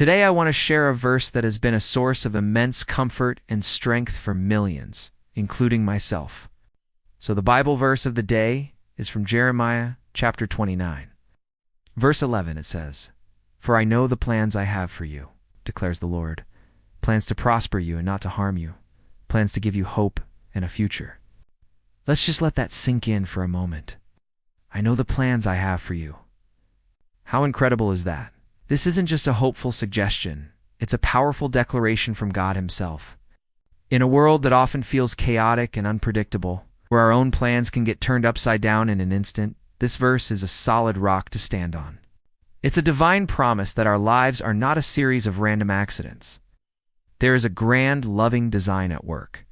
Today I want to share a verse that has been a source of immense comfort and strength for millions, including myself. So the Bible verse of the day is from Jeremiah chapter 29. Verse 11 it says, "For I know the plans I have for you, declares the Lord, plans to prosper you and not to harm you, plans to give you hope and a future." Let's just let that sink in for a moment. I know the plans I have for you. How incredible is that? This isn't just a hopeful suggestion. It's a powerful declaration from God Himself. In a world that often feels chaotic and unpredictable, where our own plans can get turned upside down in an instant, this verse is a solid rock to stand on. It's a divine promise that our lives are not a series of random accidents. There is a grand, loving design at work.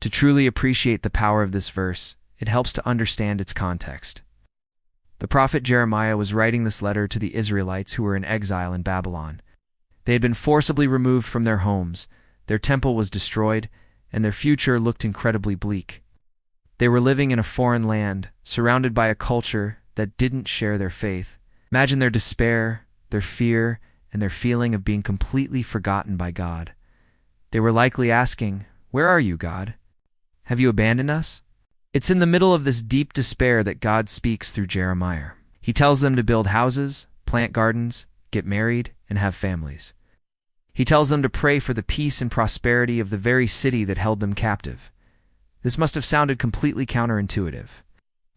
To truly appreciate the power of this verse, it helps to understand its context. The prophet Jeremiah was writing this letter to the Israelites who were in exile in Babylon. They had been forcibly removed from their homes, their temple was destroyed, and their future looked incredibly bleak. They were living in a foreign land, surrounded by a culture that didn't share their faith. Imagine their despair, their fear, and their feeling of being completely forgotten by God. They were likely asking, "Where are you, God? Have you abandoned us?" It's in the middle of this deep despair that God speaks through Jeremiah. He tells them to build houses, plant gardens, get married, and have families. He tells them to pray for the peace and prosperity of the very city that held them captive. This must have sounded completely counterintuitive.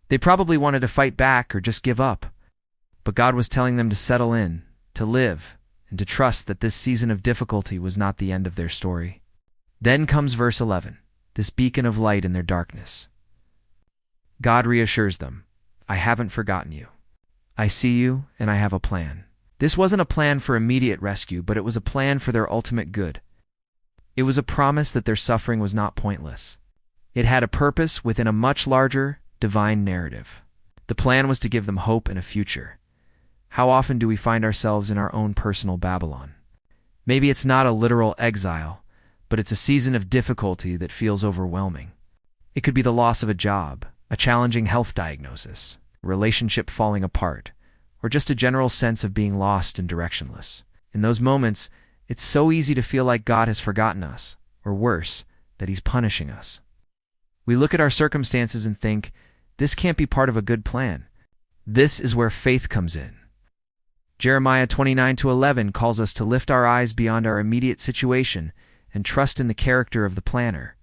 They probably wanted to fight back or just give up. But God was telling them to settle in, to live, and to trust that this season of difficulty was not the end of their story. Then comes verse 11, this beacon of light in their darkness. God reassures them, "I haven't forgotten you. I see you, and I have a plan." This wasn't a plan for immediate rescue, but it was a plan for their ultimate good. It was a promise that their suffering was not pointless. It had a purpose within a much larger, divine narrative. The plan was to give them hope and a future. How often do we find ourselves in our own personal Babylon? Maybe it's not a literal exile, but it's a season of difficulty that feels overwhelming. It could be the loss of a job, a challenging health diagnosis, a relationship falling apart, or just a general sense of being lost and directionless. In those moments, it's so easy to feel like God has forgotten us, or worse, that He's punishing us. We look at our circumstances and think, this can't be part of a good plan. This is where faith comes in. Jeremiah 29-11 calls us to lift our eyes beyond our immediate situation and trust in the character of the planner.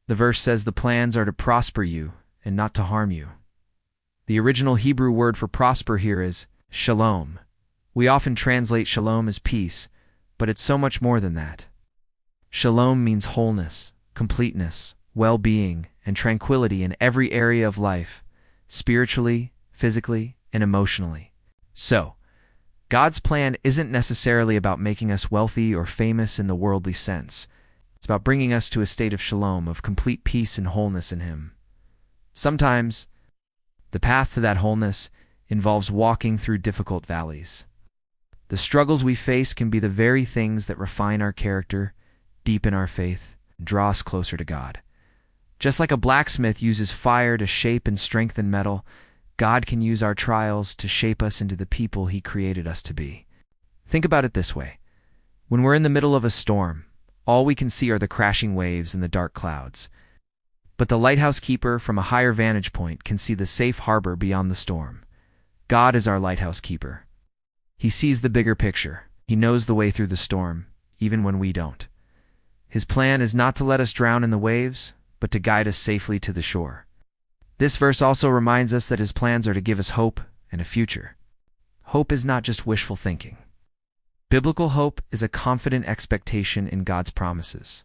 The verse says the plans are to prosper you and not to harm you. The original Hebrew word for prosper here is shalom. We often translate shalom as peace, but it's so much more than that. Shalom means wholeness, completeness, well-being, and tranquility in every area of life, spiritually, physically, and emotionally. So, God's plan isn't necessarily about making us wealthy or famous in the worldly sense. It's about bringing us to a state of shalom, of complete peace and wholeness in Him. Sometimes, the path to that wholeness involves walking through difficult valleys. The struggles we face can be the very things that refine our character, deepen our faith, and draw us closer to God. Just like a blacksmith uses fire to shape and strengthen metal, God can use our trials to shape us into the people He created us to be. Think about it this way. When we're in the middle of a storm, all we can see are the crashing waves and the dark clouds. But the lighthouse keeper from a higher vantage point can see the safe harbor beyond the storm. God is our lighthouse keeper. He sees the bigger picture. He knows the way through the storm, even when we don't. His plan is not to let us drown in the waves, but to guide us safely to the shore. This verse also reminds us that His plans are to give us hope and a future. Hope is not just wishful thinking. Biblical hope is a confident expectation in God's promises.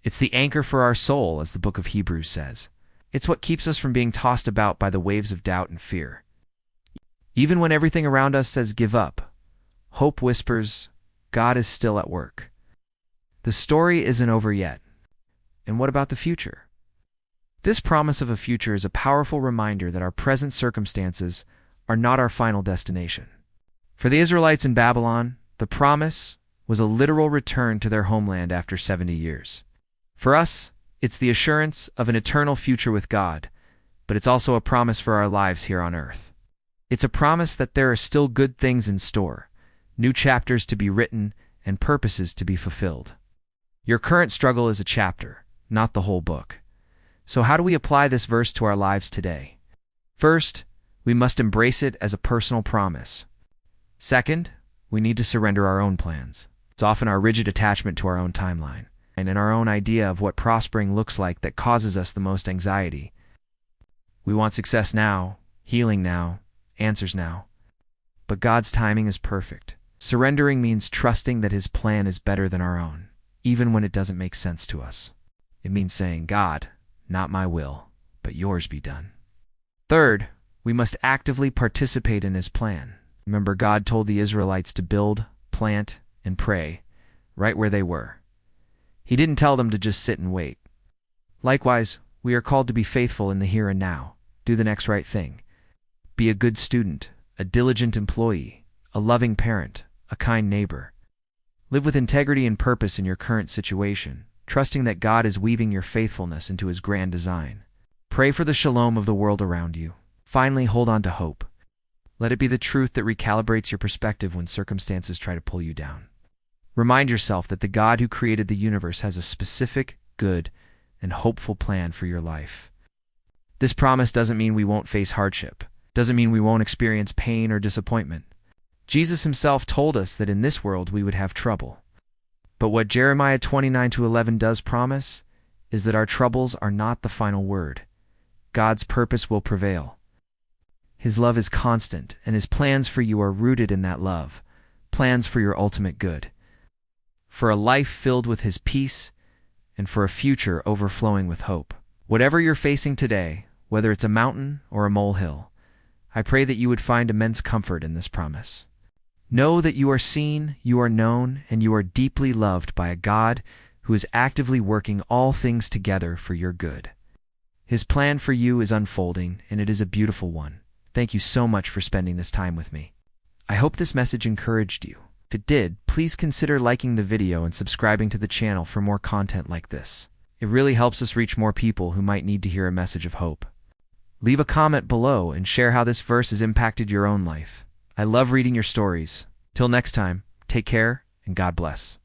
It's the anchor for our soul, as the book of Hebrews says. It's what keeps us from being tossed about by the waves of doubt and fear. Even when everything around us says give up, hope whispers, God is still at work. The story isn't over yet. And what about the future? This promise of a future is a powerful reminder that our present circumstances are not our final destination. For the Israelites in Babylon, the promise was a literal return to their homeland after 70 years. For us, it's the assurance of an eternal future with God, but it's also a promise for our lives here on earth. It's a promise that there are still good things in store, new chapters to be written, and purposes to be fulfilled. Your current struggle is a chapter, not the whole book. So how do we apply this verse to our lives today? First, we must embrace it as a personal promise. Second, we need to surrender our own plans. It's often our rigid attachment to our own timeline and our own idea of what prospering looks like that causes us the most anxiety. We want success now, healing now, answers now. But God's timing is perfect. Surrendering means trusting that His plan is better than our own, even when it doesn't make sense to us. It means saying, God, not my will, but yours be done. Third, we must actively participate in His plan. Remember, God told the Israelites to build, plant, and pray right where they were. He didn't tell them to just sit and wait. Likewise, we are called to be faithful in the here and now. Do the next right thing. Be a good student, a diligent employee, a loving parent, a kind neighbor. Live with integrity and purpose in your current situation, trusting that God is weaving your faithfulness into His grand design. Pray for the shalom of the world around you. Finally, hold on to hope. Let it be the truth that recalibrates your perspective when circumstances try to pull you down. Remind yourself that the God who created the universe has a specific, good, and hopeful plan for your life. This promise doesn't mean we won't face hardship. Doesn't mean we won't experience pain or disappointment. Jesus Himself told us that in this world we would have trouble. But what Jeremiah 29:11 does promise is that our troubles are not the final word. God's purpose will prevail. His love is constant, and His plans for you are rooted in that love, plans for your ultimate good, for a life filled with His peace, and for a future overflowing with hope. Whatever you're facing today, whether it's a mountain or a molehill, I pray that you would find immense comfort in this promise. Know that you are seen, you are known, and you are deeply loved by a God who is actively working all things together for your good. His plan for you is unfolding, and it is a beautiful one. Thank you so much for spending this time with me. I hope this message encouraged you. If it did, please consider liking the video and subscribing to the channel for more content like this. It really helps us reach more people who might need to hear a message of hope. Leave a comment below and share how this verse has impacted your own life. I love reading your stories. Till next time, take care and God bless.